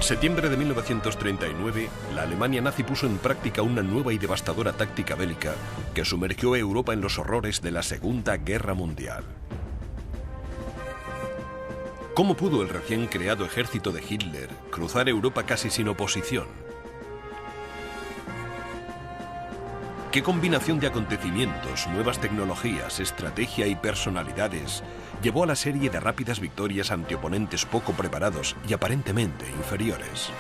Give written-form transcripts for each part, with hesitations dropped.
septiembre de 1939, la Alemania nazi puso en práctica una nueva y devastadora táctica bélica que sumergió a Europa en los horrores de la Segunda Guerra Mundial. ¿Cómo pudo el recién creado ejército de Hitler cruzar Europa casi sin oposición? ¿Qué combinación de acontecimientos, nuevas tecnologías, estrategia y personalidades llevó a la serie de rápidas victorias ante oponentes poco preparados y aparentemente inferiores?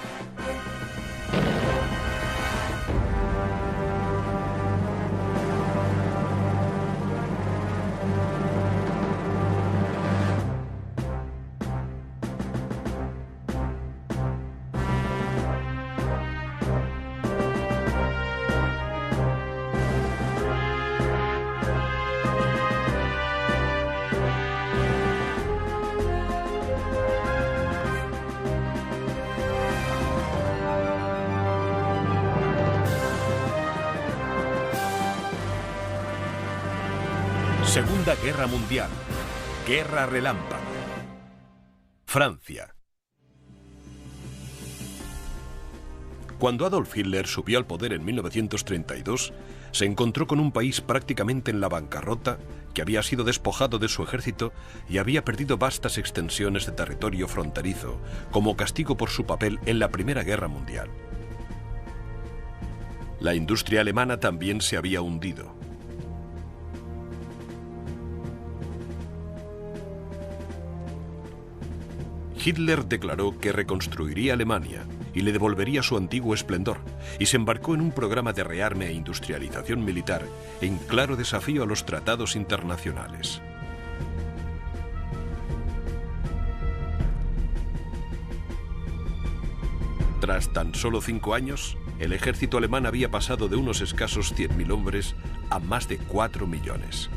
Segunda Guerra Mundial. Guerra relámpago. Francia. Cuando Adolf Hitler subió al poder en 1932, se encontró con un país prácticamente en la bancarrota, que había sido despojado de su ejército y había perdido vastas extensiones de territorio fronterizo, como castigo por su papel en la Primera Guerra Mundial. La industria alemana también se había hundido. Hitler declaró que reconstruiría Alemania y le devolvería su antiguo esplendor, y se embarcó en un programa de rearme e industrialización militar en claro desafío a los tratados internacionales. Tras tan solo 5 años, el ejército alemán había pasado de unos escasos 100.000 hombres a más de 4 millones.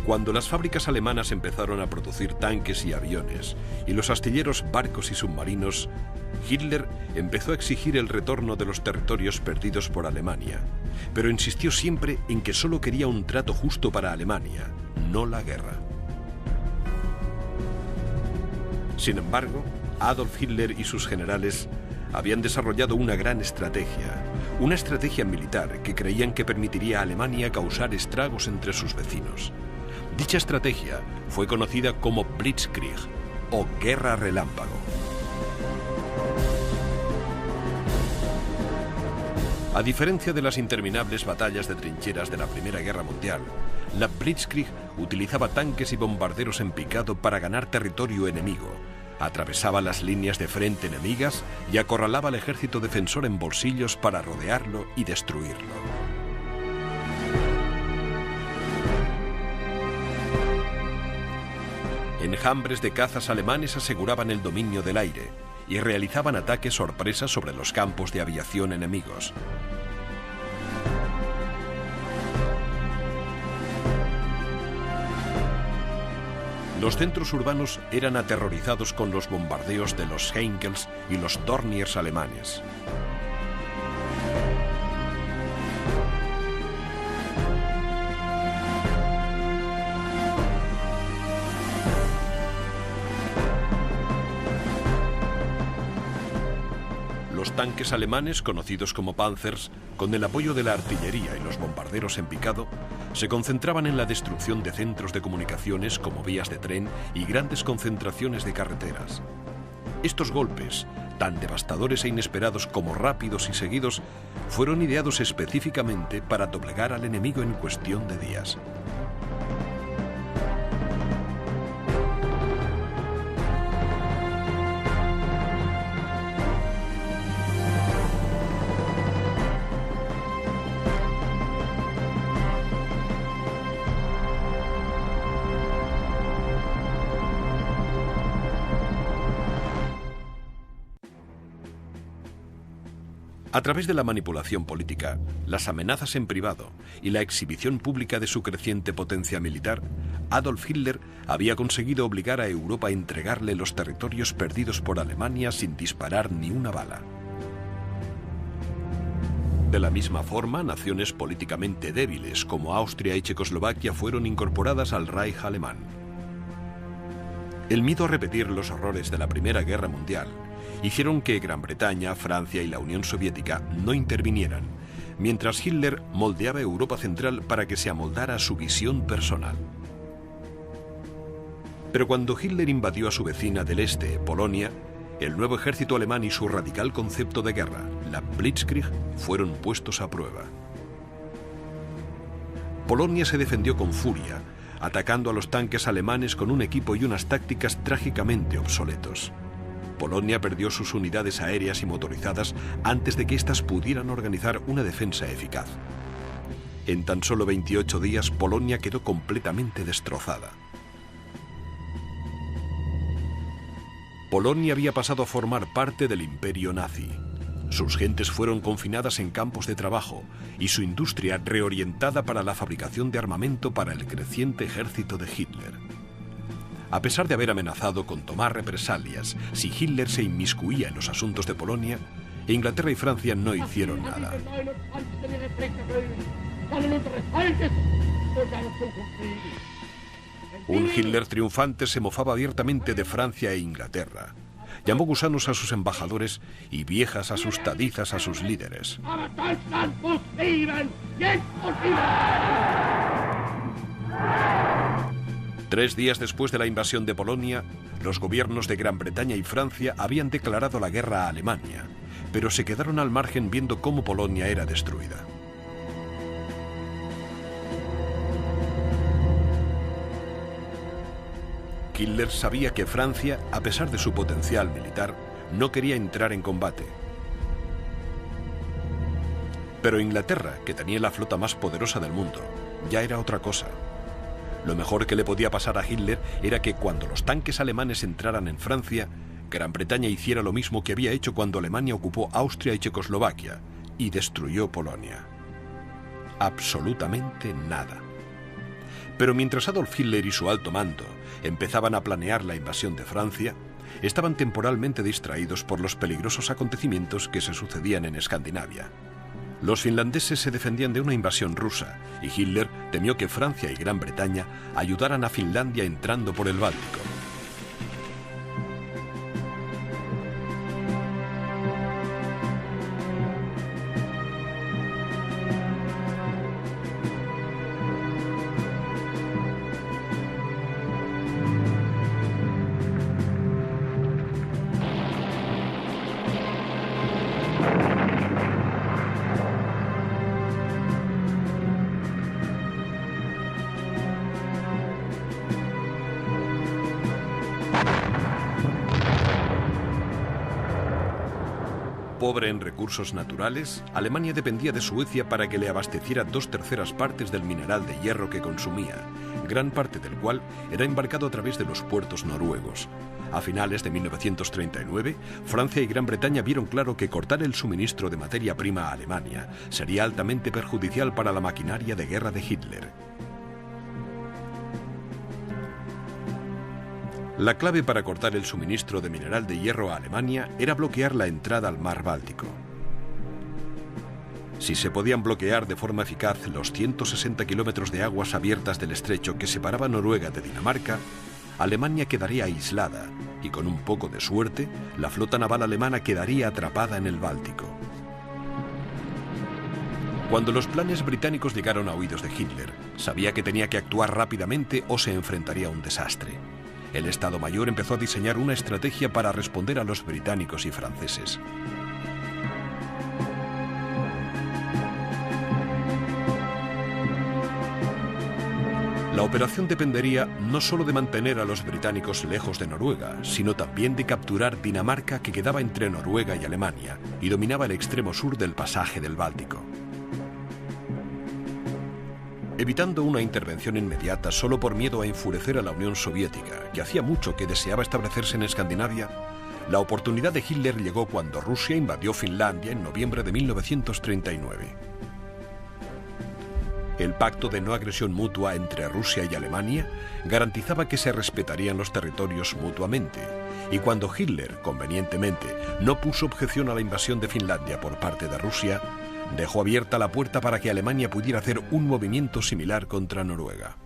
Cuando las fábricas alemanas empezaron a producir tanques y aviones, y los astilleros barcos y submarinos, Hitler empezó a exigir el retorno de los territorios perdidos por Alemania, pero insistió siempre en que solo quería un trato justo para Alemania, no la guerra. Sin embargo, Adolf Hitler y sus generales habían desarrollado una gran estrategia, una estrategia militar que creían que permitiría a Alemania causar estragos entre sus vecinos. Dicha estrategia fue conocida como Blitzkrieg o Guerra Relámpago. A diferencia de las interminables batallas de trincheras de la Primera Guerra Mundial, la Blitzkrieg utilizaba tanques y bombarderos en picado para ganar territorio enemigo, atravesaba las líneas de frente enemigas y acorralaba al ejército defensor en bolsillos para rodearlo y destruirlo. Enjambres de cazas alemanes aseguraban el dominio del aire y realizaban ataques sorpresa sobre los campos de aviación enemigos. Los centros urbanos eran aterrorizados con los bombardeos de los Heinkels y los Dorniers alemanes. Los tanques alemanes, conocidos como Panzers, con el apoyo de la artillería y los bombarderos en picado, se concentraban en la destrucción de centros de comunicaciones como vías de tren y grandes concentraciones de carreteras. Estos golpes, tan devastadores e inesperados como rápidos y seguidos, fueron ideados específicamente para doblegar al enemigo en cuestión de días. A través de la manipulación política, las amenazas en privado y la exhibición pública de su creciente potencia militar, Adolf Hitler había conseguido obligar a Europa a entregarle los territorios perdidos por Alemania sin disparar ni una bala. De la misma forma, naciones políticamente débiles como Austria y Checoslovaquia fueron incorporadas al Reich alemán. El miedo a repetir los horrores de la Primera Guerra Mundial hicieron que Gran Bretaña, Francia y la Unión Soviética no intervinieran, mientras Hitler moldeaba Europa Central para que se amoldara a su visión personal. Pero cuando Hitler invadió a su vecina del este, Polonia, el nuevo ejército alemán y su radical concepto de guerra, la Blitzkrieg, fueron puestos a prueba. Polonia se defendió con furia, atacando a los tanques alemanes con un equipo y unas tácticas trágicamente obsoletos. Polonia perdió sus unidades aéreas y motorizadas antes de que éstas pudieran organizar una defensa eficaz. En tan solo 28 días, Polonia quedó completamente destrozada. Polonia había pasado a formar parte del imperio nazi. Sus gentes fueron confinadas en campos de trabajo y su industria reorientada para la fabricación de armamento para el creciente ejército de Hitler. A pesar de haber amenazado con tomar represalias si Hitler se inmiscuía en los asuntos de Polonia, Inglaterra y Francia no hicieron nada. Un Hitler triunfante se mofaba abiertamente de Francia e Inglaterra. Llamó gusanos a sus embajadores y viejas asustadizas a sus líderes. 3 días después de la invasión de Polonia, los gobiernos de Gran Bretaña y Francia habían declarado la guerra a Alemania, pero se quedaron al margen viendo cómo Polonia era destruida. Hitler sabía que Francia, a pesar de su potencial militar, no quería entrar en combate. Pero Inglaterra, que tenía la flota más poderosa del mundo, ya era otra cosa. Lo mejor que le podía pasar a Hitler era que cuando los tanques alemanes entraran en Francia, Gran Bretaña hiciera lo mismo que había hecho cuando Alemania ocupó Austria y Checoslovaquia y destruyó Polonia. Absolutamente nada. Pero mientras Adolf Hitler y su alto mando empezaban a planear la invasión de Francia, estaban temporalmente distraídos por los peligrosos acontecimientos que se sucedían en Escandinavia. Los finlandeses se defendían de una invasión rusa y Hitler temió que Francia y Gran Bretaña ayudaran a Finlandia entrando por el Báltico. Pobre en recursos naturales, Alemania dependía de Suecia para que le abasteciera 2/3 partes del mineral de hierro que consumía, gran parte del cual era embarcado a través de los puertos noruegos. A finales de 1939, Francia y Gran Bretaña vieron claro que cortar el suministro de materia prima a Alemania sería altamente perjudicial para la maquinaria de guerra de Hitler. La clave para cortar el suministro de mineral de hierro a Alemania era bloquear la entrada al mar Báltico. Si se podían bloquear de forma eficaz los 160 kilómetros de aguas abiertas del estrecho que separaba Noruega de Dinamarca, Alemania quedaría aislada y, con un poco de suerte, la flota naval alemana quedaría atrapada en el Báltico. Cuando los planes británicos llegaron a oídos de Hitler, sabía que tenía que actuar rápidamente o se enfrentaría a un desastre. El Estado Mayor empezó a diseñar una estrategia para responder a los británicos y franceses. La operación dependería no solo de mantener a los británicos lejos de Noruega, sino también de capturar Dinamarca, que quedaba entre Noruega y Alemania y dominaba el extremo sur del pasaje del Báltico. Evitando una intervención inmediata solo por miedo a enfurecer a la Unión Soviética, que hacía mucho que deseaba establecerse en Escandinavia, la oportunidad de Hitler llegó cuando Rusia invadió Finlandia en noviembre de 1939. El pacto de no agresión mutua entre Rusia y Alemania garantizaba que se respetarían los territorios mutuamente, y cuando Hitler, convenientemente, no puso objeción a la invasión de Finlandia por parte de Rusia, dejó abierta la puerta para que Alemania pudiera hacer un movimiento similar contra Noruega.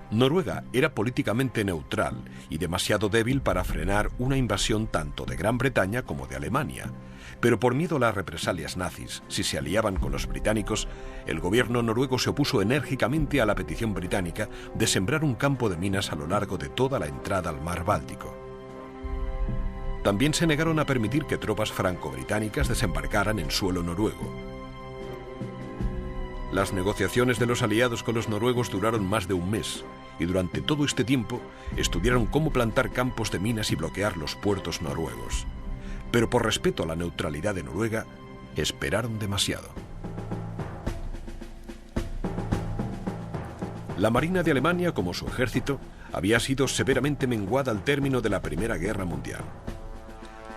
Noruega era políticamente neutral y demasiado débil para frenar una invasión tanto de Gran Bretaña como de Alemania, pero por miedo a las represalias nazis, si se aliaban con los británicos, el gobierno noruego se opuso enérgicamente a la petición británica de sembrar un campo de minas a lo largo de toda la entrada al mar Báltico. También se negaron a permitir que tropas franco-británicas desembarcaran en suelo noruego. Las negociaciones de los aliados con los noruegos duraron más de un mes, y durante todo este tiempo estudiaron cómo plantar campos de minas y bloquear los puertos noruegos. Pero por respeto a la neutralidad de Noruega, esperaron demasiado. La Marina de Alemania, como su ejército, había sido severamente menguada al término de la Primera Guerra Mundial.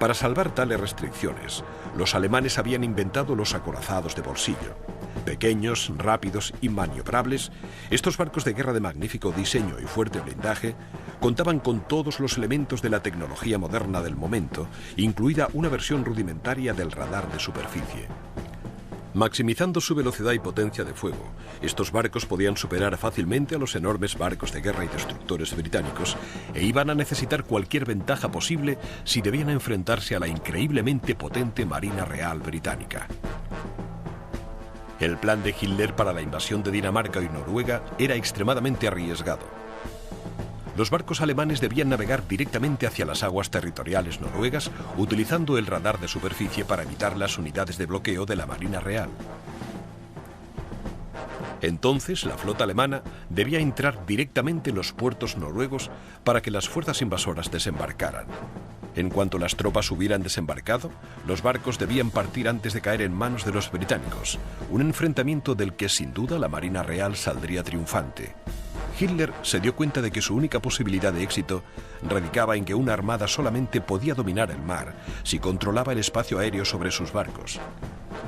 Para salvar tales restricciones, los alemanes habían inventado los acorazados de bolsillo. Pequeños, rápidos y maniobrables, estos barcos de guerra de magnífico diseño y fuerte blindaje contaban con todos los elementos de la tecnología moderna del momento, incluida una versión rudimentaria del radar de superficie. Maximizando su velocidad y potencia de fuego, estos barcos podían superar fácilmente a los enormes barcos de guerra y destructores británicos e iban a necesitar cualquier ventaja posible si debían enfrentarse a la increíblemente potente Marina Real británica. El plan de Hitler para la invasión de Dinamarca y Noruega era extremadamente arriesgado. Los barcos alemanes debían navegar directamente hacia las aguas territoriales noruegas, utilizando el radar de superficie para evitar las unidades de bloqueo de la Marina Real. Entonces, la flota alemana debía entrar directamente en los puertos noruegos para que las fuerzas invasoras desembarcaran. En cuanto las tropas hubieran desembarcado, los barcos debían partir antes de caer en manos de los británicos, un enfrentamiento del que sin duda la Marina Real saldría triunfante. Hitler se dio cuenta de que su única posibilidad de éxito radicaba en que una armada solamente podía dominar el mar si controlaba el espacio aéreo sobre sus barcos.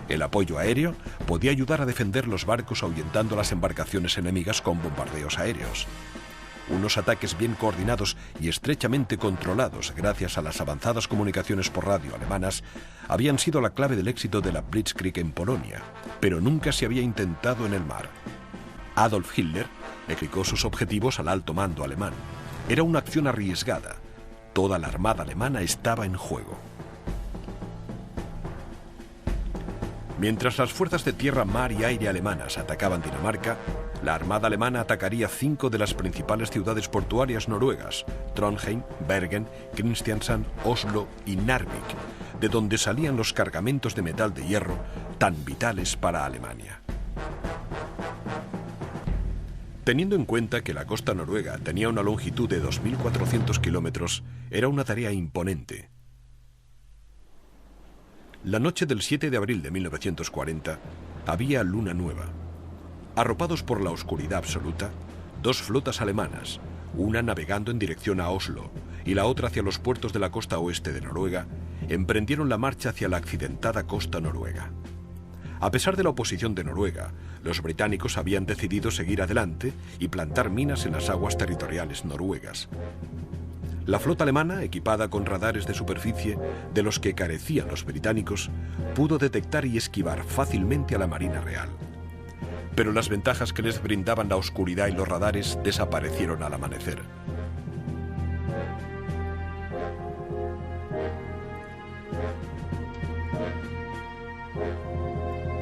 El apoyo aéreo podía ayudar a defender los barcos ahuyentando las embarcaciones enemigas con bombardeos aéreos. Unos ataques bien coordinados y estrechamente controlados gracias a las avanzadas comunicaciones por radio alemanas habían sido la clave del éxito de la Blitzkrieg en Polonia, pero nunca se había intentado en el mar. Adolf Hitler explicó sus objetivos al alto mando alemán. Era una acción arriesgada. Toda la armada alemana estaba en juego. Mientras las fuerzas de tierra, mar y aire alemanas atacaban Dinamarca, la armada alemana atacaría 5 de las principales ciudades portuarias noruegas: Trondheim, Bergen, Kristiansand, Oslo y Narvik, de donde salían los cargamentos de metal de hierro tan vitales para Alemania. Teniendo en cuenta que la costa noruega tenía una longitud de 2.400 kilómetros, era una tarea imponente. La noche del 7 de abril de 1940 había luna nueva. Arropados por la oscuridad absoluta, 2 flotas alemanas, una navegando en dirección a Oslo y la otra hacia los puertos de la costa oeste de Noruega, emprendieron la marcha hacia la accidentada costa noruega. A pesar de la oposición de Noruega, los británicos habían decidido seguir adelante y plantar minas en las aguas territoriales noruegas. La flota alemana, equipada con radares de superficie de los que carecían los británicos, pudo detectar y esquivar fácilmente a la Marina Real. Pero las ventajas que les brindaban la oscuridad y los radares desaparecieron al amanecer.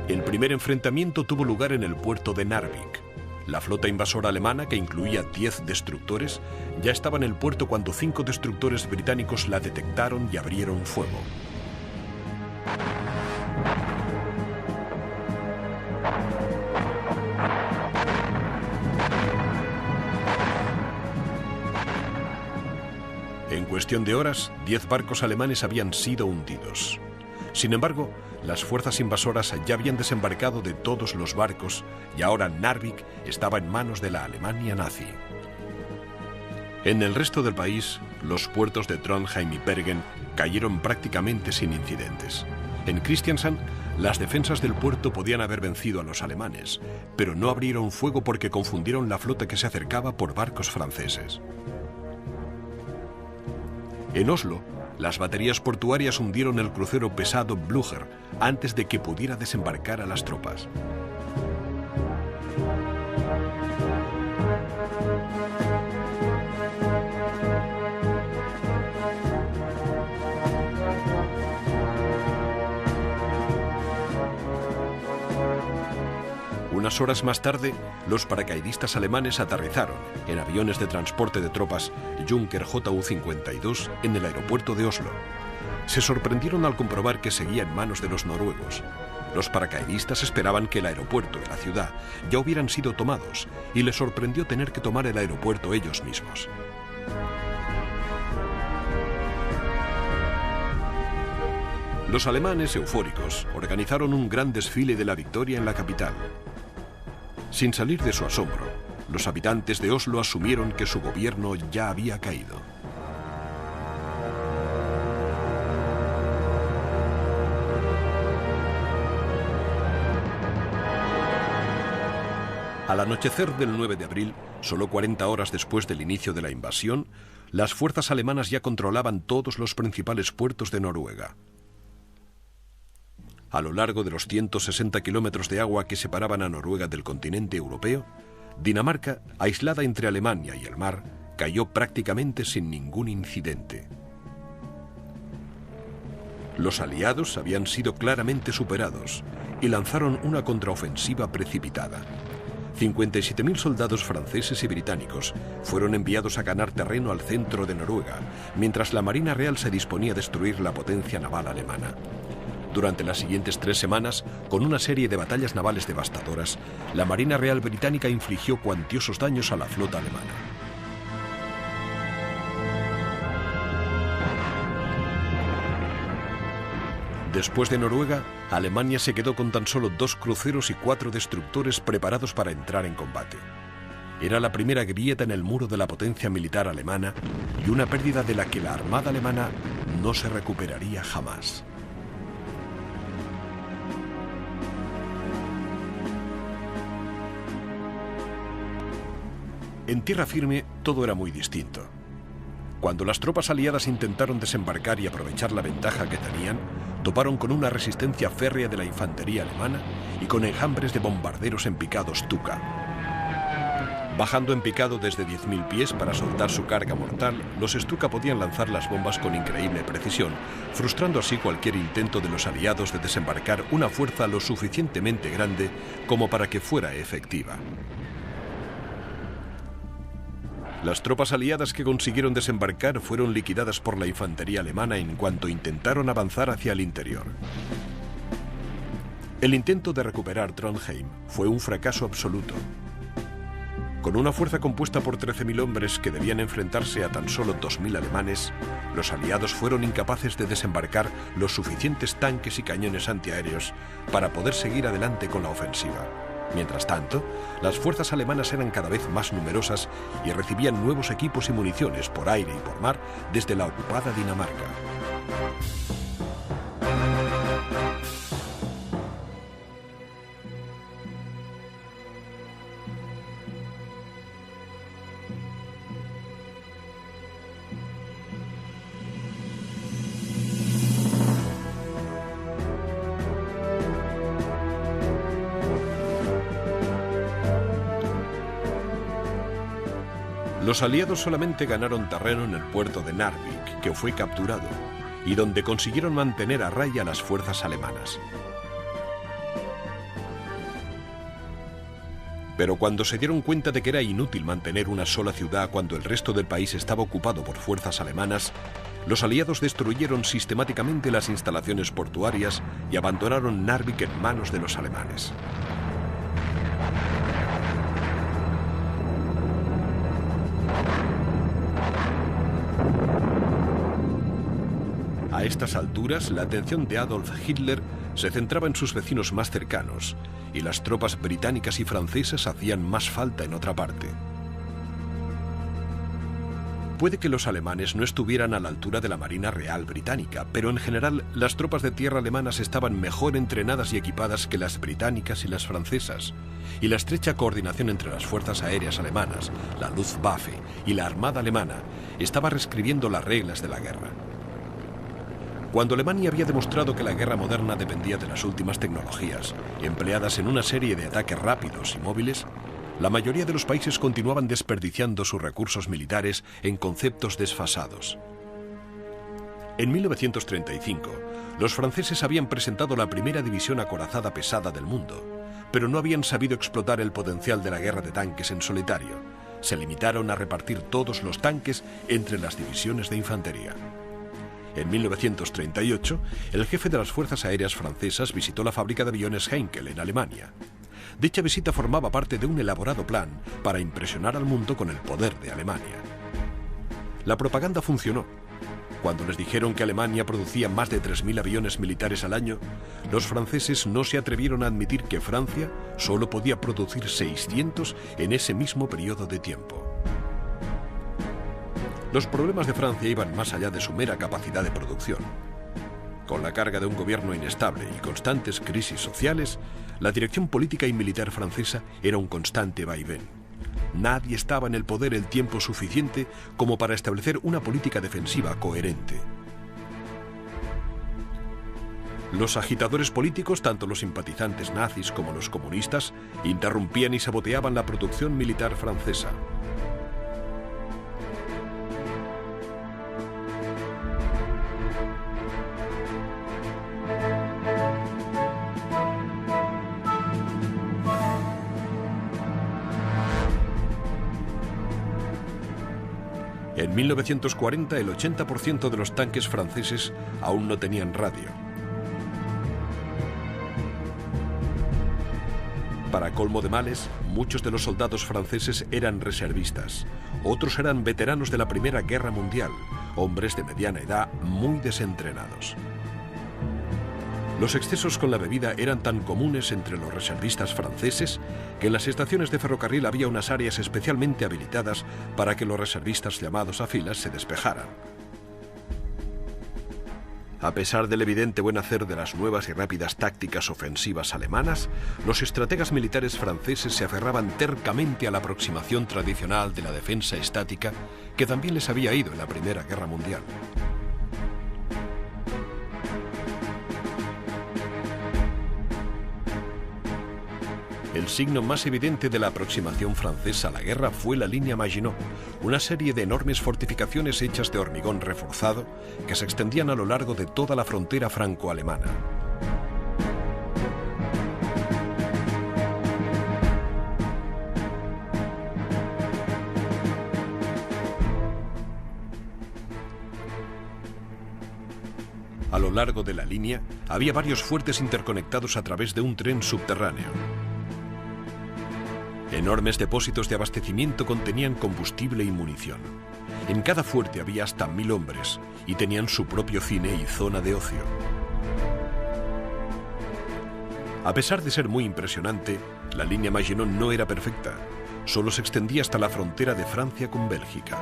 El primer enfrentamiento tuvo lugar en el puerto de Narvik. La flota invasora alemana, que incluía 10 destructores, ya estaba en el puerto cuando 5 destructores británicos la detectaron y abrieron fuego. En cuestión de horas, 10 barcos alemanes habían sido hundidos. Sin embargo, las fuerzas invasoras ya habían desembarcado de todos los barcos y ahora Narvik estaba en manos de la Alemania nazi. En el resto del país, los puertos de Trondheim y Bergen cayeron prácticamente sin incidentes. En Kristiansand, Las defensas del puerto podían haber vencido a los alemanes, pero no abrieron fuego porque confundieron la flota que se acercaba por barcos franceses. En Oslo, las baterías portuarias hundieron el crucero pesado Blücher antes de que pudiera desembarcar a las tropas. Unas horas más tarde, los paracaidistas alemanes aterrizaron en aviones de transporte de tropas Junker Ju-52 en el aeropuerto de Oslo. Se sorprendieron al comprobar que seguía en manos de los noruegos. Los paracaidistas esperaban que el aeropuerto y la ciudad ya hubieran sido tomados, y les sorprendió tener que tomar el aeropuerto ellos mismos. Los alemanes, eufóricos, organizaron un gran desfile de la victoria en la capital. Sin salir de su asombro, los habitantes de Oslo asumieron que su gobierno ya había caído. Al anochecer del 9 de abril, solo 40 horas después del inicio de la invasión, las fuerzas alemanas ya controlaban todos los principales puertos de Noruega. A lo largo de los 160 kilómetros de agua que separaban a Noruega del continente europeo, Dinamarca, aislada entre Alemania y el mar, cayó prácticamente sin ningún incidente. Los aliados habían sido claramente superados y lanzaron una contraofensiva precipitada. 57.000 soldados franceses y británicos fueron enviados a ganar terreno al centro de Noruega, mientras la Marina Real se disponía a destruir la potencia naval alemana. Durante las siguientes 3 semanas, con una serie de batallas navales devastadoras, la Marina Real británica infligió cuantiosos daños a la flota alemana. Después de Noruega, Alemania se quedó con tan solo 2 cruceros y 4 destructores preparados para entrar en combate. Era la primera grieta en el muro de la potencia militar alemana y una pérdida de la que la Armada alemana no se recuperaría jamás. En tierra firme todo era muy distinto. Cuando las tropas aliadas intentaron desembarcar y aprovechar la ventaja que tenían, toparon con una resistencia férrea de la infantería alemana y con enjambres de bombarderos en picado Stuka. Bajando en picado desde 10.000 pies para soltar su carga mortal, los Stuka podían lanzar las bombas con increíble precisión, frustrando así cualquier intento de los aliados de desembarcar una fuerza lo suficientemente grande como para que fuera efectiva. Las tropas aliadas que consiguieron desembarcar fueron liquidadas por la infantería alemana en cuanto intentaron avanzar hacia el interior. El intento de recuperar Trondheim fue un fracaso absoluto. Con una fuerza compuesta por 13.000 hombres que debían enfrentarse a tan solo 2.000 alemanes, los aliados fueron incapaces de desembarcar los suficientes tanques y cañones antiaéreos para poder seguir adelante con la ofensiva. Mientras tanto, las fuerzas alemanas eran cada vez más numerosas y recibían nuevos equipos y municiones por aire y por mar desde la ocupada Dinamarca. Los aliados solamente ganaron terreno en el puerto de Narvik, que fue capturado, y donde consiguieron mantener a raya las fuerzas alemanas. Pero cuando se dieron cuenta de que era inútil mantener una sola ciudad cuando el resto del país estaba ocupado por fuerzas alemanas, los aliados destruyeron sistemáticamente las instalaciones portuarias y abandonaron Narvik en manos de los alemanes. A estas alturas, la atención de Adolf Hitler se centraba en sus vecinos más cercanos, y las tropas británicas y francesas hacían más falta en otra parte. Puede que los alemanes no estuvieran a la altura de la Marina Real británica, pero en general las tropas de tierra alemanas estaban mejor entrenadas y equipadas que las británicas y las francesas, y la estrecha coordinación entre las fuerzas aéreas alemanas, la Luftwaffe y la Armada alemana estaba reescribiendo las reglas de la guerra. Cuando Alemania había demostrado que la guerra moderna dependía de las últimas tecnologías, empleadas en una serie de ataques rápidos y móviles, la mayoría de los países continuaban desperdiciando sus recursos militares en conceptos desfasados. En 1935, los franceses habían presentado la primera división acorazada pesada del mundo, pero no habían sabido explotar el potencial de la guerra de tanques en solitario. Se limitaron a repartir todos los tanques entre las divisiones de infantería. En 1938, el jefe de las fuerzas aéreas francesas visitó la fábrica de aviones Heinkel en Alemania. Dicha visita formaba parte de un elaborado plan para impresionar al mundo con el poder de Alemania. La propaganda funcionó. Cuando les dijeron que Alemania producía más de 3.000 aviones militares al año, los franceses no se atrevieron a admitir que Francia solo podía producir 600 en ese mismo periodo de tiempo. Los problemas de Francia iban más allá de su mera capacidad de producción. Con la carga de un gobierno inestable y constantes crisis sociales, la dirección política y militar francesa era un constante vaivén. Nadie estaba en el poder el tiempo suficiente como para establecer una política defensiva coherente. Los agitadores políticos, tanto los simpatizantes nazis como los comunistas, interrumpían y saboteaban la producción militar francesa. En 1940, el 80% de los tanques franceses aún no tenían radio. Para colmo de males, muchos de los soldados franceses eran reservistas. Otros eran veteranos de la Primera Guerra Mundial, hombres de mediana edad muy desentrenados. Los excesos con la bebida eran tan comunes entre los reservistas franceses que en las estaciones de ferrocarril había unas áreas especialmente habilitadas para que los reservistas llamados a filas se despejaran. A pesar del evidente buen hacer de las nuevas y rápidas tácticas ofensivas alemanas, los estrategas militares franceses se aferraban tercamente a la aproximación tradicional de la defensa estática que también les había ido en la Primera Guerra Mundial. El signo más evidente de la aproximación francesa a la guerra fue la línea Maginot, una serie de enormes fortificaciones hechas de hormigón reforzado que se extendían a lo largo de toda la frontera franco-alemana. A lo largo de la línea había varios fuertes interconectados a través de un tren subterráneo. Enormes depósitos de abastecimiento contenían combustible y munición. En cada fuerte había hasta 1000 hombres y tenían su propio cine y zona de ocio. A pesar de ser muy impresionante, la línea Maginot no era perfecta. Solo se extendía hasta la frontera de Francia con Bélgica.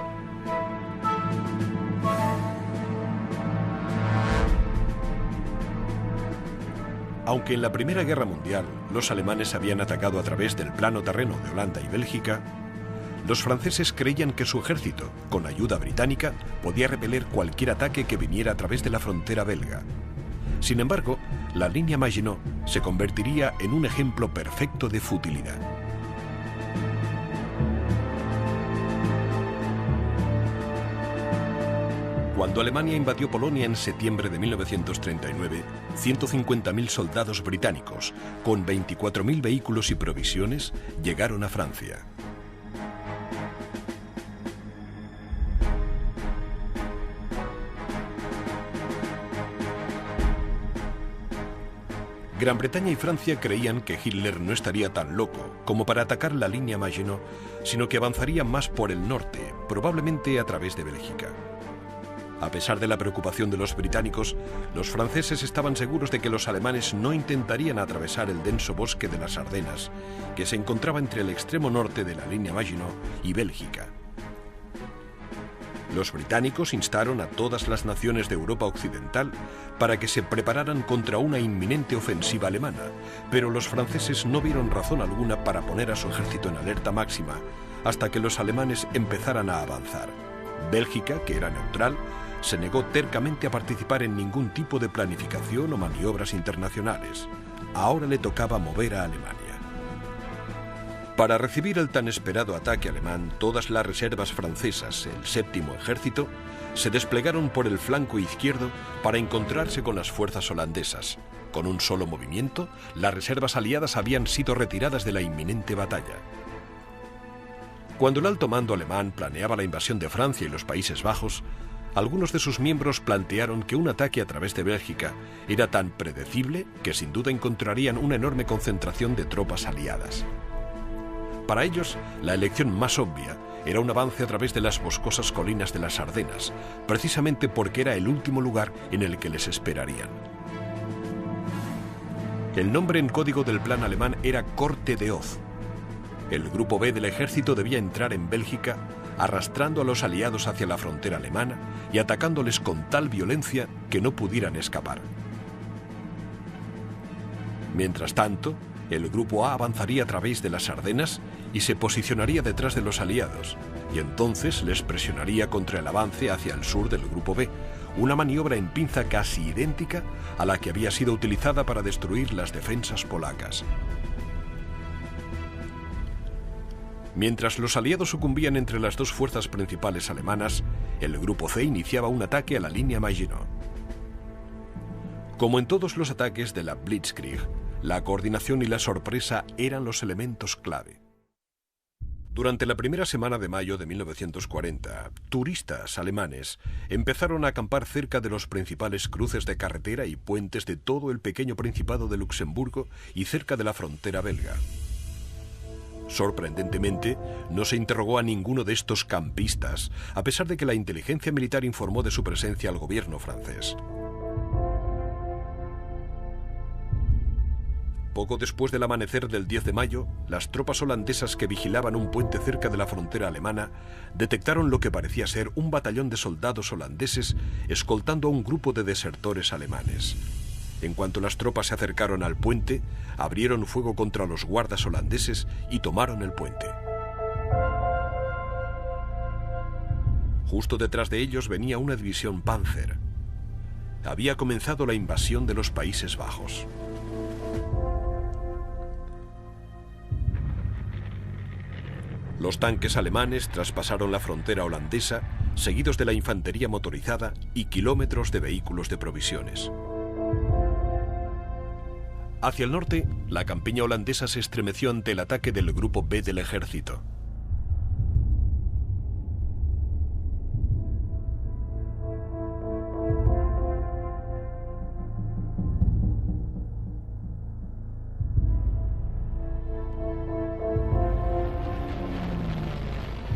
Aunque en la Primera Guerra Mundial los alemanes habían atacado a través del plano terreno de Holanda y Bélgica, los franceses creían que su ejército, con ayuda británica, podía repeler cualquier ataque que viniera a través de la frontera belga. Sin embargo, la línea Maginot se convertiría en un ejemplo perfecto de futilidad. Cuando Alemania invadió Polonia en septiembre de 1939, 150.000 soldados británicos, con 24.000 vehículos y provisiones, llegaron a Francia. Gran Bretaña y Francia creían que Hitler no estaría tan loco como para atacar la línea Maginot, sino que avanzaría más por el norte, probablemente a través de Bélgica. A pesar de la preocupación de los británicos, los franceses estaban seguros de que los alemanes no intentarían atravesar el denso bosque de las Ardenas, que se encontraba entre el extremo norte de la línea Maginot y Bélgica. Los británicos instaron a todas las naciones de Europa Occidental para que se prepararan contra una inminente ofensiva alemana, pero los franceses no vieron razón alguna para poner a su ejército en alerta máxima hasta que los alemanes empezaran a avanzar. Bélgica, que era neutral, se negó tercamente a participar en ningún tipo de planificación o maniobras internacionales. Ahora le tocaba mover a Alemania. Para recibir el tan esperado ataque alemán, todas las reservas francesas, el séptimo ejército, se desplegaron por el flanco izquierdo para encontrarse con las fuerzas holandesas. Con un solo movimiento, las reservas aliadas habían sido retiradas de la inminente batalla. Cuando el alto mando alemán planeaba la invasión de Francia y los Países Bajos, algunos de sus miembros plantearon que un ataque a través de Bélgica era tan predecible que sin duda encontrarían una enorme concentración de tropas aliadas. Para ellos, la elección más obvia era un avance a través de las boscosas colinas de las Ardenas, precisamente porque era el último lugar en el que les esperarían. El nombre en código del plan alemán era Corte de Hoz. El grupo B del ejército debía entrar en Bélgica, arrastrando a los aliados hacia la frontera alemana y atacándoles con tal violencia que no pudieran escapar. Mientras tanto, el grupo A avanzaría a través de las Ardenas y se posicionaría detrás de los aliados, y entonces les presionaría contra el avance hacia el sur del grupo B, una maniobra en pinza casi idéntica a la que había sido utilizada para destruir las defensas polacas. Mientras los aliados sucumbían entre las dos fuerzas principales alemanas, el grupo C iniciaba un ataque a la línea Maginot. Como en todos los ataques de la Blitzkrieg, la coordinación y la sorpresa eran los elementos clave. Durante la primera semana de mayo de 1940, turistas alemanes empezaron a acampar cerca de los principales cruces de carretera y puentes de todo el pequeño Principado de Luxemburgo y cerca de la frontera belga. Sorprendentemente, no se interrogó a ninguno de estos campistas, a pesar de que la inteligencia militar informó de su presencia al gobierno francés. Poco después del amanecer del 10 de mayo, las tropas holandesas que vigilaban un puente cerca de la frontera alemana detectaron lo que parecía ser un batallón de soldados holandeses escoltando a un grupo de desertores alemanes. En cuanto las tropas se acercaron al puente, abrieron fuego contra los guardas holandeses y tomaron el puente. Justo detrás de ellos venía una división Panzer. Había comenzado la invasión de los Países Bajos. Los tanques alemanes traspasaron la frontera holandesa, seguidos de la infantería motorizada y kilómetros de vehículos de provisiones. Hacia el norte, la campiña holandesa se estremeció ante el ataque del grupo B del ejército.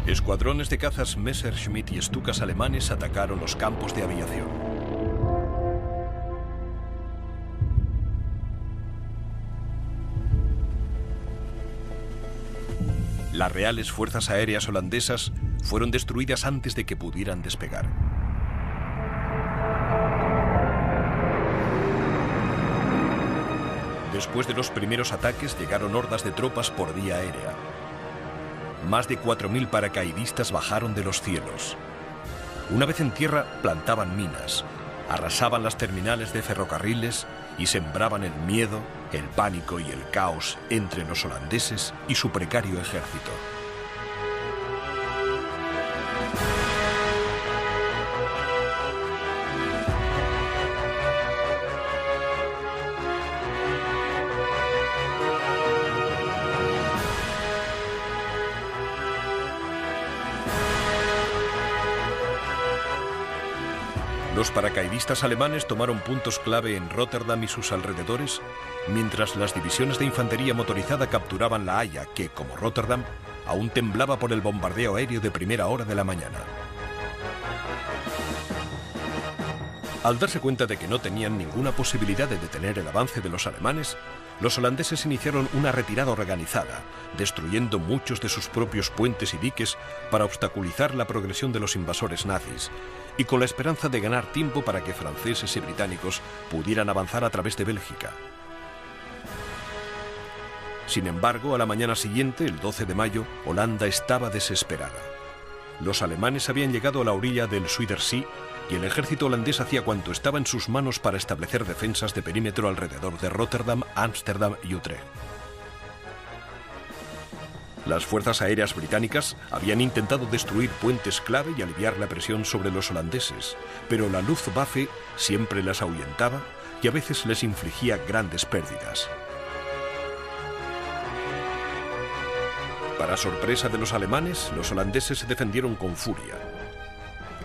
Escuadrones de cazas Messerschmitt y Stukas alemanes atacaron los campos de aviación. Las reales fuerzas aéreas holandesas fueron destruidas antes de que pudieran despegar. Después de los primeros ataques llegaron hordas de tropas por vía aérea. Más de 4.000 paracaidistas bajaron de los cielos. Una vez en tierra, plantaban minas, arrasaban las terminales de ferrocarriles y sembraban el miedo, el pánico y el caos entre los holandeses y su precario ejército. Los paracaidistas alemanes tomaron puntos clave en Rotterdam y sus alrededores, mientras las divisiones de infantería motorizada capturaban La Haya, que, como Rotterdam, aún temblaba por el bombardeo aéreo de primera hora de la mañana. Al darse cuenta de que no tenían ninguna posibilidad de detener el avance de los alemanes, los holandeses iniciaron una retirada organizada, destruyendo muchos de sus propios puentes y diques para obstaculizar la progresión de los invasores nazis, y con la esperanza de ganar tiempo para que franceses y británicos pudieran avanzar a través de Bélgica. Sin embargo, a la mañana siguiente, el 12 de mayo, Holanda estaba desesperada. Los alemanes habían llegado a la orilla del Zuiderzee y el ejército holandés hacía cuanto estaba en sus manos para establecer defensas de perímetro alrededor de Rotterdam, Ámsterdam y Utrecht. Las fuerzas aéreas británicas habían intentado destruir puentes clave y aliviar la presión sobre los holandeses, pero la Luftwaffe siempre las ahuyentaba y a veces les infligía grandes pérdidas. Para sorpresa de los alemanes, los holandeses se defendieron con furia.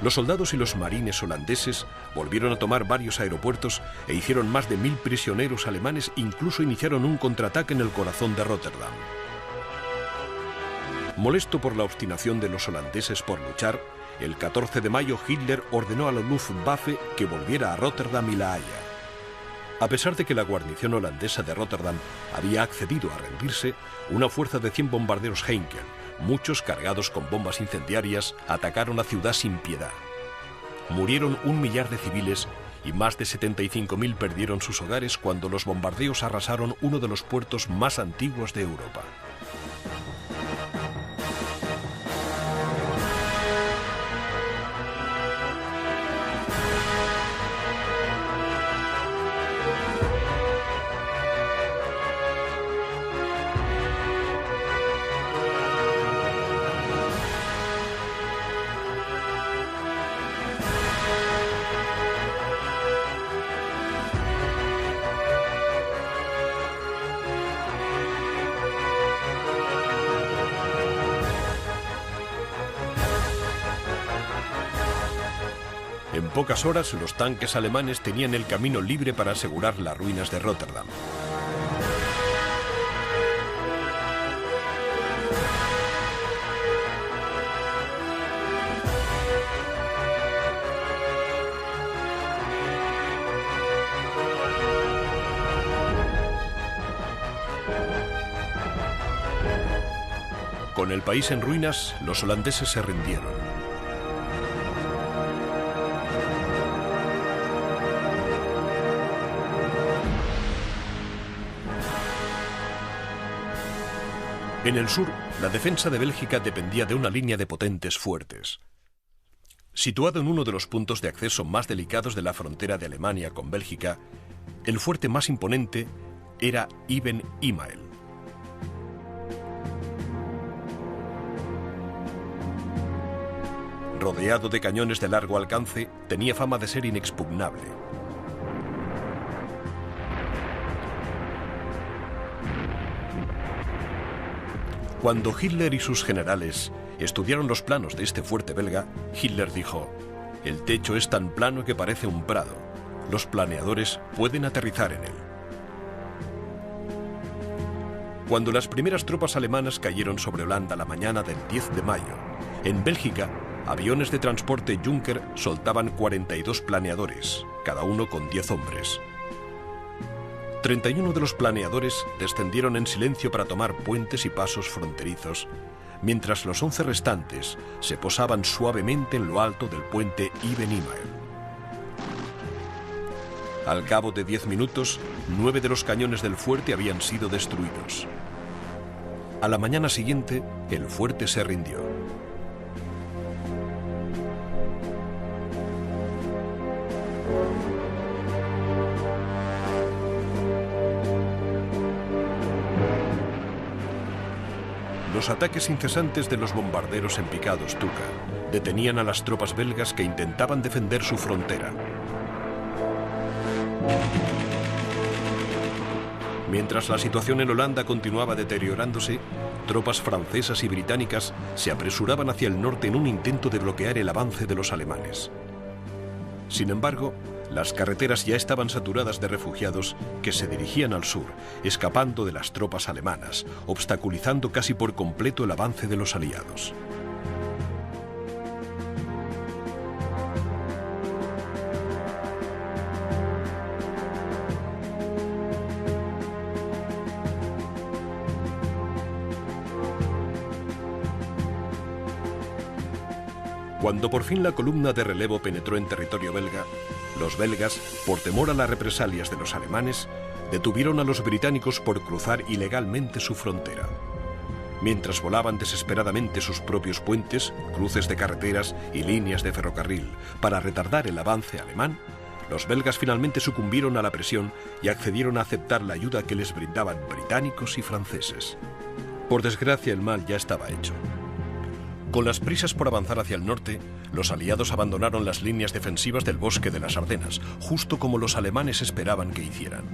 Los soldados y los marines holandeses volvieron a tomar varios aeropuertos e hicieron más de 1000 prisioneros alemanes, incluso iniciaron un contraataque en el corazón de Rotterdam. Molesto por la obstinación de los holandeses por luchar, el 14 de mayo Hitler ordenó a la Luftwaffe que volviera a Rotterdam y La Haya. A pesar de que la guarnición holandesa de Rotterdam había accedido a rendirse, una fuerza de 100 bombarderos Heinkel, muchos cargados con bombas incendiarias, atacaron la ciudad sin piedad. Murieron 1 millar de civiles y más de 75.000 perdieron sus hogares cuando los bombardeos arrasaron uno de los puertos más antiguos de Europa. En pocas horas, los tanques alemanes tenían el camino libre para asegurar las ruinas de Rotterdam. Con el país en ruinas, los holandeses se rindieron. En el sur, la defensa de Bélgica dependía de una línea de potentes fuertes. Situado en uno de los puntos de acceso más delicados de la frontera de Alemania con Bélgica, el fuerte más imponente era Ibn Imael. Rodeado de cañones de largo alcance, tenía fama de ser inexpugnable. Cuando Hitler y sus generales estudiaron los planos de este fuerte belga, Hitler dijo: «El techo es tan plano que parece un prado. Los planeadores pueden aterrizar en él». Cuando las primeras tropas alemanas cayeron sobre Holanda la mañana del 10 de mayo, en Bélgica, aviones de transporte Junker soltaban 42 planeadores, cada uno con 10 hombres. 31 de los planeadores descendieron en silencio para tomar puentes y pasos fronterizos, mientras los 11 restantes se posaban suavemente en lo alto del puente Ibn Imael. Al cabo de 10 minutos, 9 de los cañones del fuerte habían sido destruidos. A la mañana siguiente, el fuerte se rindió. Los ataques incesantes de los bombarderos en picado Stuka detenían a las tropas belgas que intentaban defender su frontera. Mientras la situación en Holanda continuaba deteriorándose, tropas francesas y británicas se apresuraban hacia el norte en un intento de bloquear el avance de los alemanes. Sin embargo, las carreteras ya estaban saturadas de refugiados que se dirigían al sur, escapando de las tropas alemanas, obstaculizando casi por completo el avance de los aliados. Cuando por fin la columna de relevo penetró en territorio belga, los belgas, por temor a las represalias de los alemanes, detuvieron a los británicos por cruzar ilegalmente su frontera. Mientras volaban desesperadamente sus propios puentes, cruces de carreteras y líneas de ferrocarril para retardar el avance alemán, los belgas finalmente sucumbieron a la presión y accedieron a aceptar la ayuda que les brindaban británicos y franceses. Por desgracia, el mal ya estaba hecho. Con las prisas por avanzar hacia el norte, los aliados abandonaron las líneas defensivas del bosque de las Ardenas, justo como los alemanes esperaban que hicieran.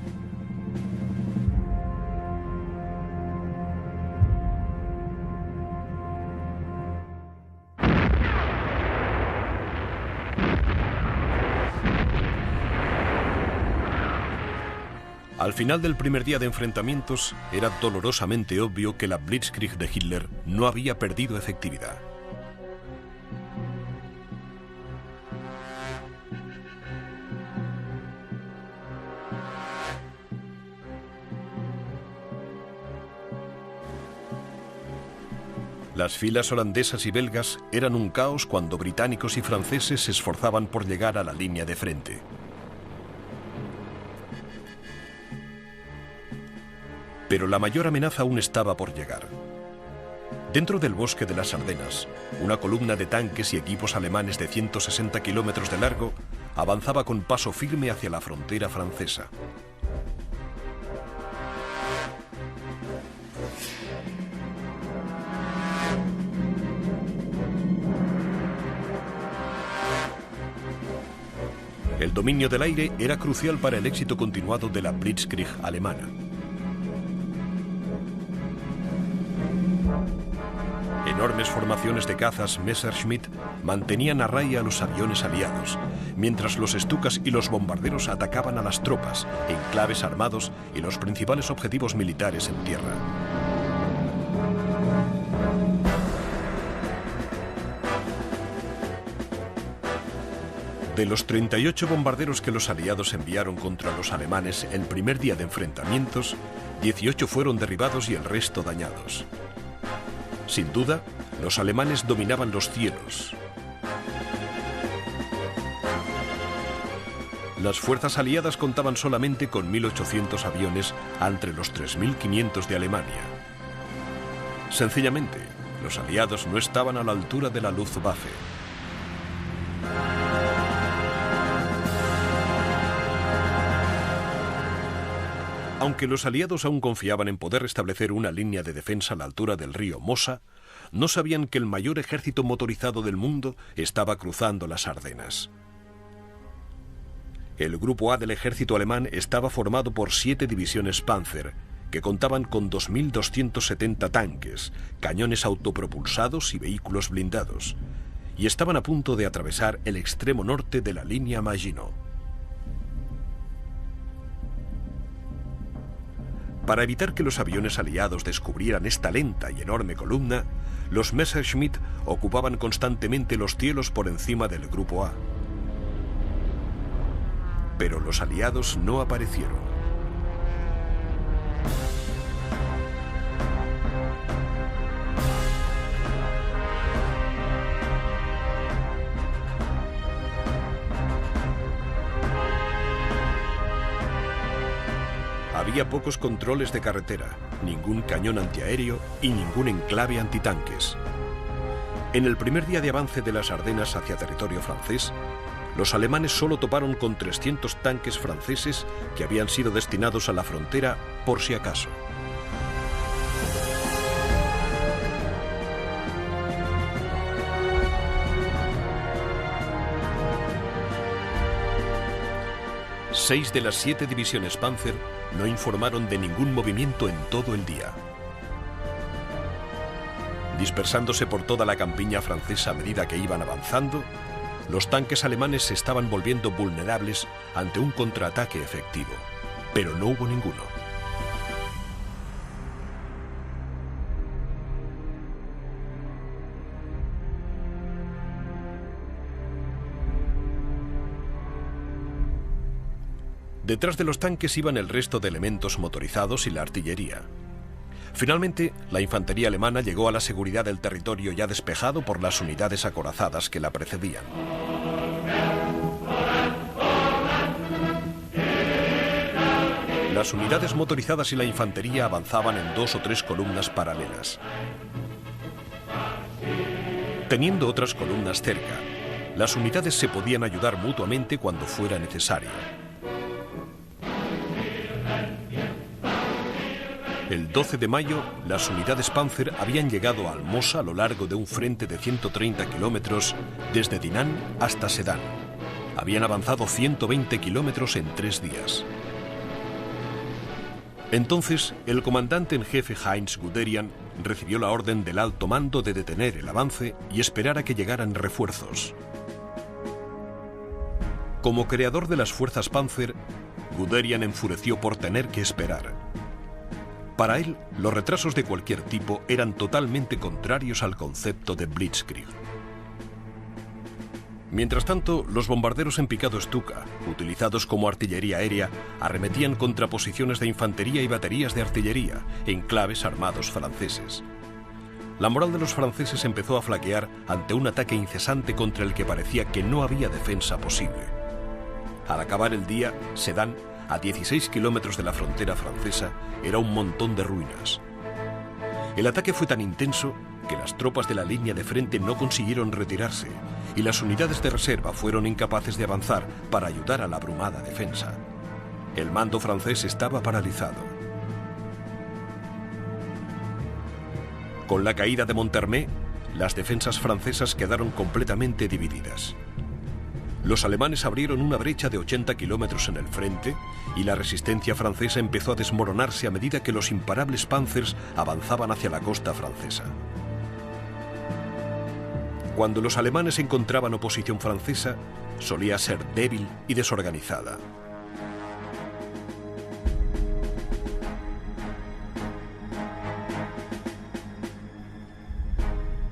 Al final del primer día de enfrentamientos, era dolorosamente obvio que la Blitzkrieg de Hitler no había perdido efectividad. Las filas holandesas y belgas eran un caos cuando británicos y franceses se esforzaban por llegar a la línea de frente. Pero la mayor amenaza aún estaba por llegar. Dentro del bosque de las Ardenas, una columna de tanques y equipos alemanes de 160 kilómetros de largo avanzaba con paso firme hacia la frontera francesa. El dominio del aire era crucial para el éxito continuado de la Blitzkrieg alemana. Enormes formaciones de cazas Messerschmitt mantenían a raya a los aviones aliados, mientras los Stukas y los bombarderos atacaban a las tropas, enclaves armados y los principales objetivos militares en tierra. De los 38 bombarderos que los aliados enviaron contra los alemanes el primer día de enfrentamientos, 18 fueron derribados y el resto dañados. Sin duda, los alemanes dominaban los cielos. Las fuerzas aliadas contaban solamente con 1.800 aviones entre los 3.500 de Alemania. Sencillamente, los aliados no estaban a la altura de la Luftwaffe. Aunque los aliados aún confiaban en poder restablecer una línea de defensa a la altura del río Mosa, no sabían que el mayor ejército motorizado del mundo estaba cruzando las Ardenas. El Grupo A del ejército alemán estaba formado por 7 divisiones Panzer, que contaban con 2.270 tanques, cañones autopropulsados y vehículos blindados, y estaban a punto de atravesar el extremo norte de la línea Maginot. Para evitar que los aviones aliados descubrieran esta lenta y enorme columna, los Messerschmitt ocupaban constantemente los cielos por encima del Grupo A. Pero los aliados no aparecieron. Había pocos controles de carretera, ningún cañón antiaéreo y ningún enclave antitanques. En el primer día de avance de las Ardenas hacia territorio francés, los alemanes solo toparon con 300 tanques franceses que habían sido destinados a la frontera por si acaso. Seis de las 7 divisiones Panzer no informaron de ningún movimiento en todo el día. Dispersándose por toda la campiña francesa a medida que iban avanzando, los tanques alemanes se estaban volviendo vulnerables ante un contraataque efectivo, pero no hubo ninguno. Detrás de los tanques iban el resto de elementos motorizados y la artillería. Finalmente, la infantería alemana llegó a la seguridad del territorio ya despejado por las unidades acorazadas que la precedían. Las unidades motorizadas y la infantería avanzaban en 2 o 3 columnas paralelas. Teniendo otras columnas cerca, las unidades se podían ayudar mutuamente cuando fuera necesario. El 12 de mayo, las unidades Panzer habían llegado a Almosa a lo largo de un frente de 130 kilómetros desde Dinant hasta Sedan. Habían avanzado 120 kilómetros en 3 días. Entonces, el comandante en jefe Heinz Guderian recibió la orden del alto mando de detener el avance y esperar a que llegaran refuerzos. Como creador de las fuerzas Panzer, Guderian enfureció por tener que esperar. Para él, los retrasos de cualquier tipo eran totalmente contrarios al concepto de Blitzkrieg. Mientras tanto, los bombarderos en picado Stuka, utilizados como artillería aérea, arremetían contra posiciones de infantería y baterías de artillería, enclaves armados franceses. La moral de los franceses empezó a flaquear ante un ataque incesante contra el que parecía que no había defensa posible. Al acabar el día, Sedan, a 16 kilómetros de la frontera francesa, era un montón de ruinas. El ataque fue tan intenso que las tropas de la línea de frente no consiguieron retirarse y las unidades de reserva fueron incapaces de avanzar para ayudar a la abrumada defensa. El mando francés estaba paralizado. Con la caída de Monthermé, las defensas francesas quedaron completamente divididas. Los alemanes abrieron una brecha de 80 kilómetros en el frente y la resistencia francesa empezó a desmoronarse a medida que los imparables panzers avanzaban hacia la costa francesa. Cuando los alemanes encontraban oposición francesa, solía ser débil y desorganizada.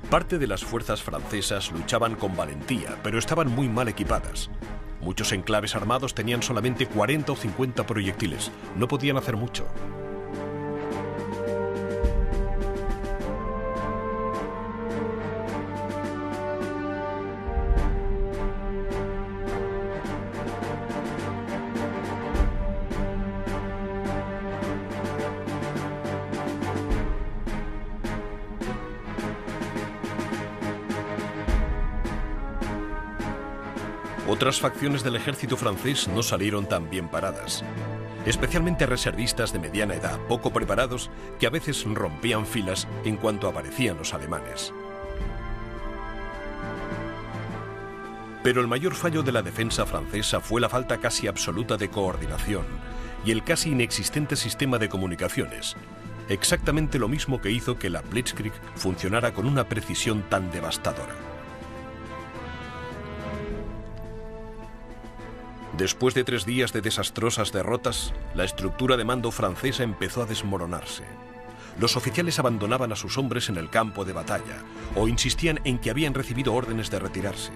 Parte de las fuerzas francesas luchaban con valentía, pero estaban muy mal equipadas. Muchos enclaves armados tenían solamente 40 o 50 proyectiles. No podían hacer mucho. Otras facciones del ejército francés no salieron tan bien paradas, especialmente reservistas de mediana edad, poco preparados, que a veces rompían filas en cuanto aparecían los alemanes. Pero el mayor fallo de la defensa francesa fue la falta casi absoluta de coordinación y el casi inexistente sistema de comunicaciones, exactamente lo mismo que hizo que la Blitzkrieg funcionara con una precisión tan devastadora. Después de 3 días de desastrosas derrotas, la estructura de mando francesa empezó a desmoronarse. Los oficiales abandonaban a sus hombres en el campo de batalla o insistían en que habían recibido órdenes de retirarse.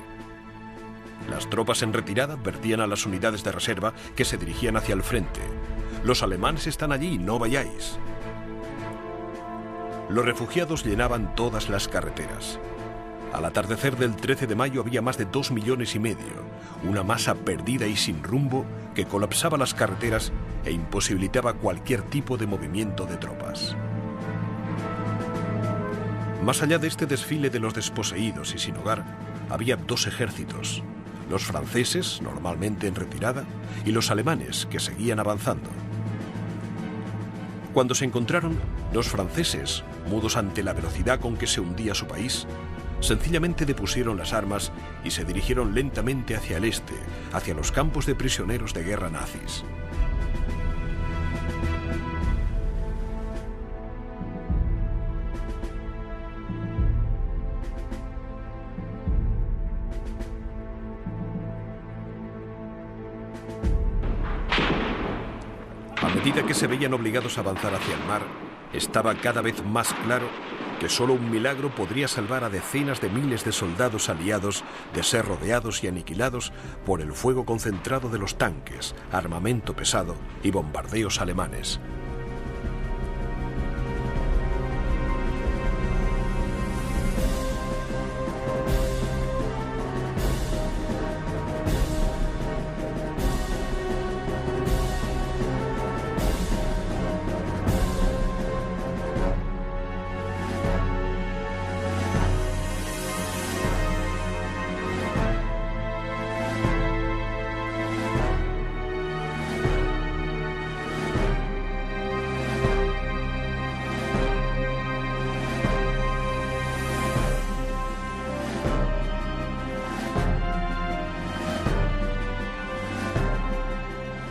Las tropas en retirada advertían a las unidades de reserva que se dirigían hacia el frente. Los alemanes están allí, no vayáis. Los refugiados llenaban todas las carreteras. Al atardecer del 13 de mayo había más de 2,5 millones, una masa perdida y sin rumbo que colapsaba las carreteras e imposibilitaba cualquier tipo de movimiento de tropas. Más allá de este desfile de los desposeídos y sin hogar, había 2 ejércitos, los franceses, normalmente en retirada, y los alemanes, que seguían avanzando. Cuando se encontraron, los franceses, mudos ante la velocidad con que se hundía su país, sencillamente depusieron las armas y se dirigieron lentamente hacia el este, hacia los campos de prisioneros de guerra nazis. A medida que se veían obligados a avanzar hacia el mar, estaba cada vez más claro que solo un milagro podría salvar a decenas de miles de soldados aliados de ser rodeados y aniquilados por el fuego concentrado de los tanques, armamento pesado y bombardeos alemanes.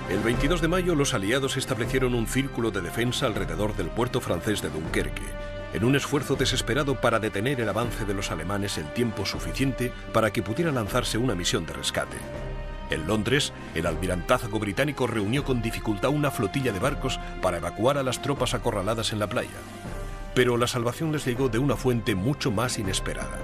El 22 de mayo los aliados establecieron un círculo de defensa alrededor del puerto francés de Dunkerque, en un esfuerzo desesperado para detener el avance de los alemanes el tiempo suficiente para que pudiera lanzarse una misión de rescate. En Londres, el almirantazgo británico reunió con dificultad una flotilla de barcos para evacuar a las tropas acorraladas en la playa. Pero la salvación les llegó de una fuente mucho más inesperada.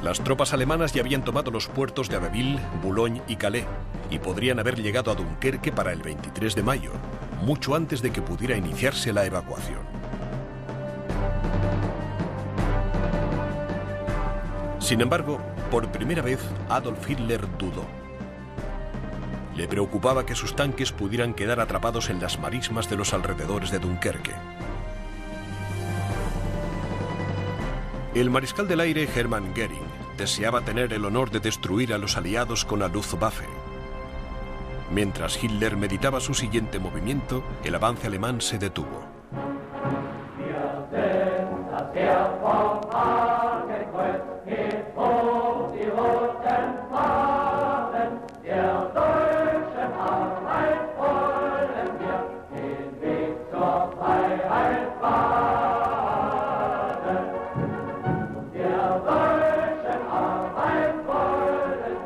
Las tropas alemanas ya habían tomado los puertos de Abbeville, Boulogne y Calais y podrían haber llegado a Dunkerque para el 23 de mayo, mucho antes de que pudiera iniciarse la evacuación. Sin embargo, por primera vez, Adolf Hitler dudó. Le preocupaba que sus tanques pudieran quedar atrapados en las marismas de los alrededores de Dunkerque. El mariscal del aire Hermann Göring deseaba tener el honor de destruir a los aliados con la Luftwaffe. Mientras Hitler meditaba su siguiente movimiento, el avance alemán se detuvo.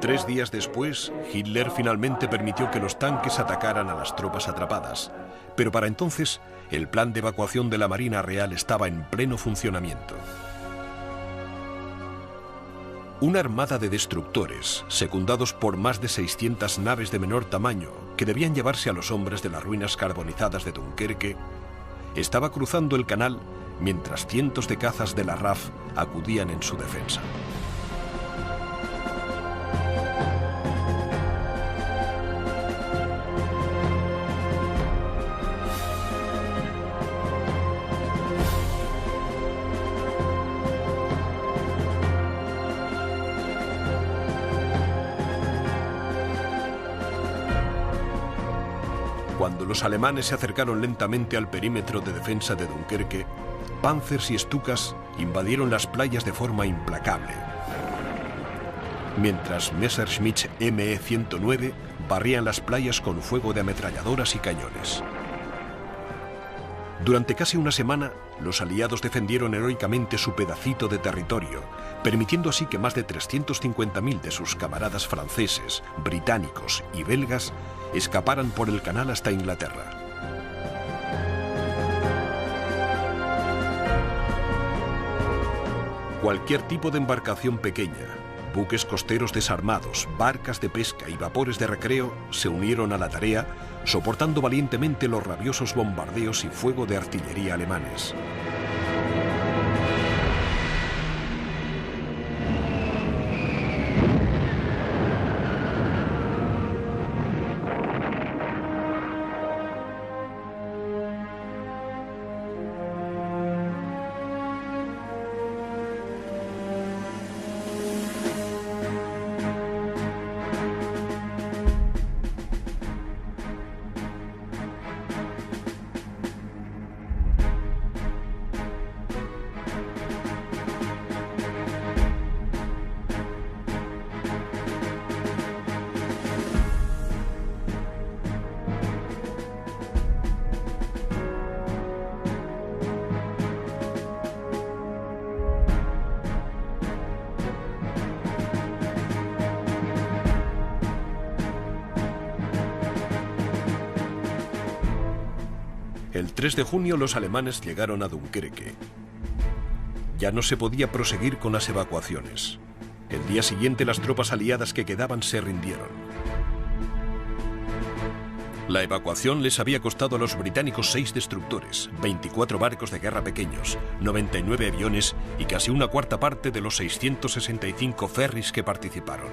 Tres días después, Hitler finalmente permitió que los tanques atacaran a las tropas atrapadas. Pero para entonces, el plan de evacuación de la Marina Real estaba en pleno funcionamiento. Una armada de destructores, secundados por más de 600 naves de menor tamaño, que debían llevarse a los hombres de las ruinas carbonizadas de Dunkerque, estaba cruzando el canal mientras cientos de cazas de la RAF acudían en su defensa. Cuando los alemanes se acercaron lentamente al perímetro de defensa de Dunkerque, Panzers y Stukas invadieron las playas de forma implacable, mientras Messerschmitt ME-109 barrían las playas con fuego de ametralladoras y cañones. Durante casi una semana, los aliados defendieron heroicamente su pedacito de territorio, permitiendo así que más de 350.000 de sus camaradas franceses, británicos y belgas escaparan por el canal hasta Inglaterra. Cualquier tipo de embarcación pequeña, buques costeros desarmados, barcas de pesca y vapores de recreo se unieron a la tarea, soportando valientemente los rabiosos bombardeos y fuego de artillería alemanes. El 3 de junio los alemanes llegaron a Dunkerque. Ya no se podía proseguir con las evacuaciones. El día siguiente las tropas aliadas que quedaban se rindieron. La evacuación les había costado a los británicos 6 destructores, 24 barcos de guerra pequeños, 99 aviones y casi una cuarta parte de los 665 ferries que participaron.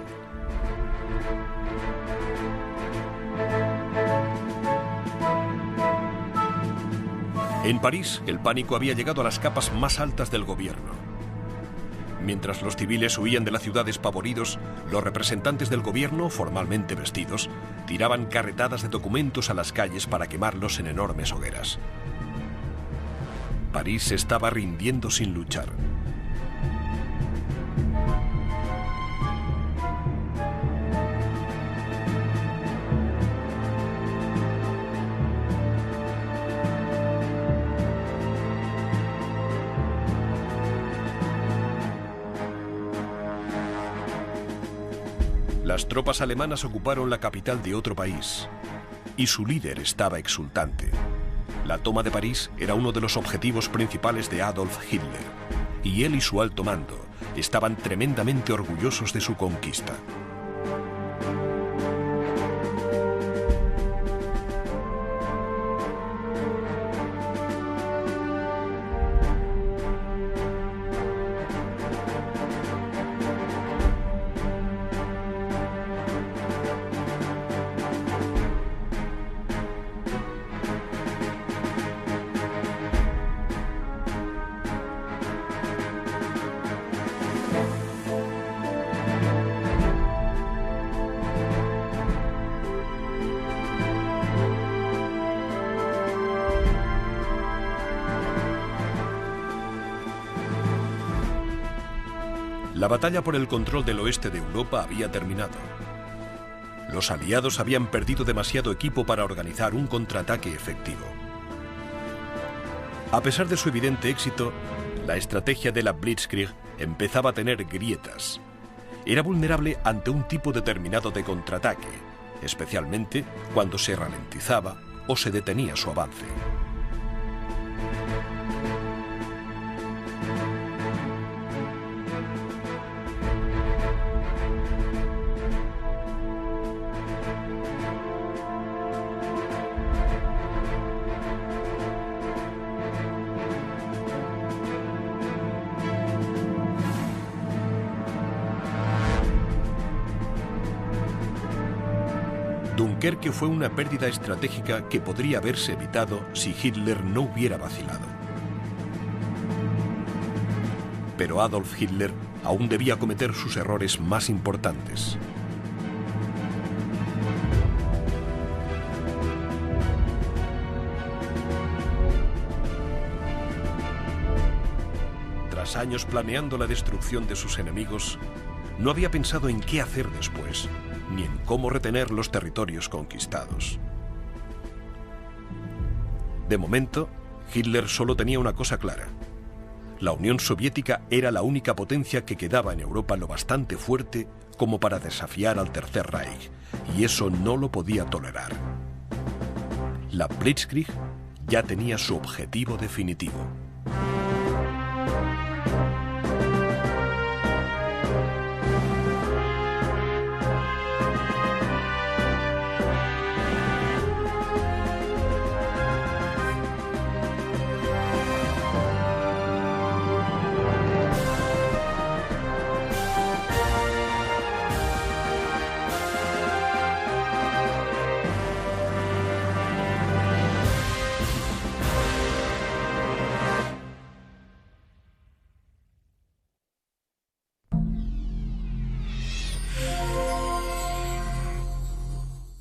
En París, el pánico había llegado a las capas más altas del gobierno. Mientras los civiles huían de la ciudad despavoridos, los representantes del gobierno, formalmente vestidos, tiraban carretadas de documentos a las calles para quemarlos en enormes hogueras. París se estaba rindiendo sin luchar. Las tropas alemanas ocuparon la capital de otro país y su líder estaba exultante. La toma de París era uno de los objetivos principales de Adolf Hitler y él y su alto mando estaban tremendamente orgullosos de su conquista. La batalla por el control del oeste de Europa había terminado. Los aliados habían perdido demasiado equipo para organizar un contraataque efectivo. A pesar de su evidente éxito, la estrategia de la Blitzkrieg empezaba a tener grietas. Era vulnerable ante un tipo determinado de contraataque, especialmente cuando se ralentizaba o se detenía su avance. Dunkerque fue una pérdida estratégica que podría haberse evitado si Hitler no hubiera vacilado. Pero Adolf Hitler aún debía cometer sus errores más importantes. Tras años planeando la destrucción de sus enemigos, no había pensado en qué hacer después, ni en cómo retener los territorios conquistados. De momento, Hitler solo tenía una cosa clara. La Unión Soviética era la única potencia que quedaba en Europa lo bastante fuerte como para desafiar al Tercer Reich, y eso no lo podía tolerar. La Blitzkrieg ya tenía su objetivo definitivo.